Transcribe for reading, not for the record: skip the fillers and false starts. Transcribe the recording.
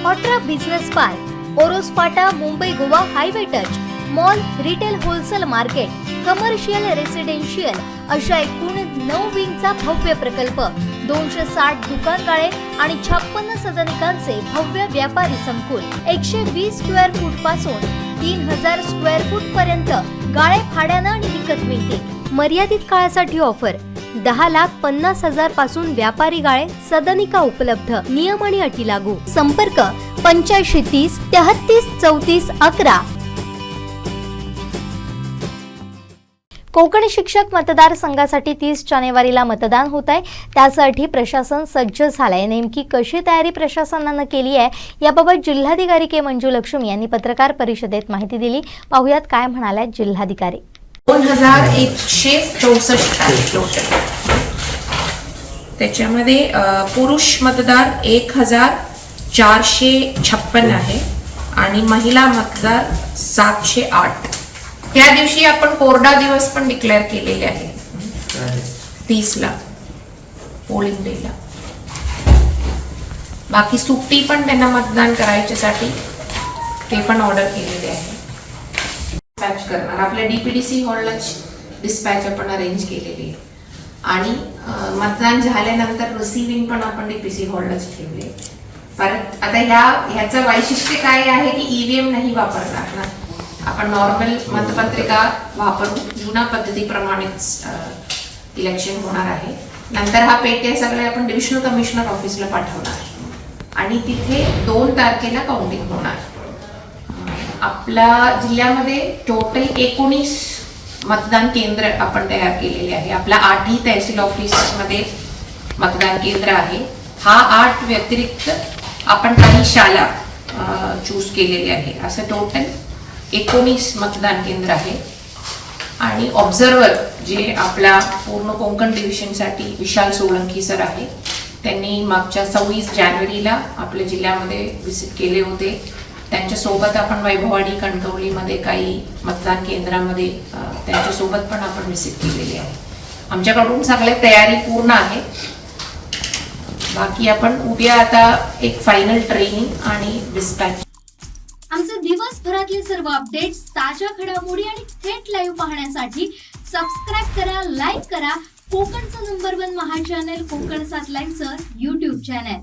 ऑट्रा business park, Oros फाटा, Mumbai Goa highway touch, mall, retail wholesale market, commercial residential अशा एकूण 9 विंगचा भव्य प्रकल्प, 260 दुकानगाळे आणि 56 सदनिकांचे भव्य व्यापारी संकुल, 120 स्क्वेअर फूट पासून 3000 स्क्वेअर फूट पर्यंत गाळे भाड्यानं आणि विकत मिळतील। मर्यादित काळासाठी ऑफर, 10,50,000 पासून व्यापारी गाळे, सदनिका उपलब्ध, नियम आणि अटी लागू। संपर्क 8530 33 34 11। कोकण शिक्षक मतदारसंघासाठी 30 जानेवारीला मतदान होत आहे, त्यासाठी प्रशासन सज्ज झालंय। नेमकी कशी तयारी प्रशासनानं केली आहे याबाबत जिल्हाधिकारी के मंजू लक्ष्मी यांनी पत्रकार परिषदेत माहिती दिली। पाहुयात काय म्हणाल्यात जिल्हाधिकारी। 2164 आहे, त्याच्यामध्ये पुरुष मतदार 1456 आहे आणि महिला मतदार 708। त्या दिवशी आपण कोरडा दिवस पण डिक्लेअर केलेले आहे 30ला पोलिंग डेला। बाकी सुट्टी पण त्यांना मतदान करायच्यासाठी ते पण ऑर्डर केलेले आहे। डिस्पॅच करणार आपल्या डीपीडीसी हॉललाच डिस्पॅच आपण अरेंज केलेली आहे आणि मतदान झाल्यानंतर रिसिव्हिंग पण आपण डीपीसी हॉललाच ठेवले। परत आता ह्याचं वैशिष्ट्य काय आहे की ईव्हीएम नाही वापरणार ना, आपण नॉर्मल मतपत्रिका वापरून जुन्या पद्धतीप्रमाणेच इलेक्शन होणार आहे। नंतर हा पेट्या सगळे आपण डिव्हिजनल कमिशनर ऑफिसला पाठवणार आणि तिथे 2 तारखेला काउंटिंग होणार। आपल्या जिल्ह्यामध्ये टोटल 19 मतदान केंद्र आपण तयार केलेले आहे। आपल्या 8ही तहसील ऑफिसमध्ये मतदान केंद्र आहे। हा 8 व्यतिरिक्त आपण काही शाळा चूज केलेली आहे। असं टोटल 19 मतदान केंद्र आहे आणि ऑब्झर्वर जे आपला पूर्ण कोकण डिव्हिजनसाठी विशाल सोळंकी सर आहे, त्यांनी मागच्या 26 जानेवारीला आपल्या जिल्ह्यामध्ये व्हिजिट केले होते। त्यांच्यासोबत आपण वैभववाडी कणकवलीमध्ये काही मतदान केंद्रामध्ये त्यांच्यासोबत पण आपण व्हिजिट केलेली आहे। आमच्याकडून सगळी तयारी पूर्ण आहे। बाकी आपण उद्या आता एक फायनल ट्रेनिंग आणि डिस्पॅच। आमचे दिवसभरातले सर्व अपडेट्स, ताज्या घडामोडी आणि थेट लाईव्ह पाहण्यासाठी सबस्क्राईब करा, लाईक करा कोकणचं नंबर 1 महा चॅनल कोकण 7 लाईव्हचं YouTube चॅनल।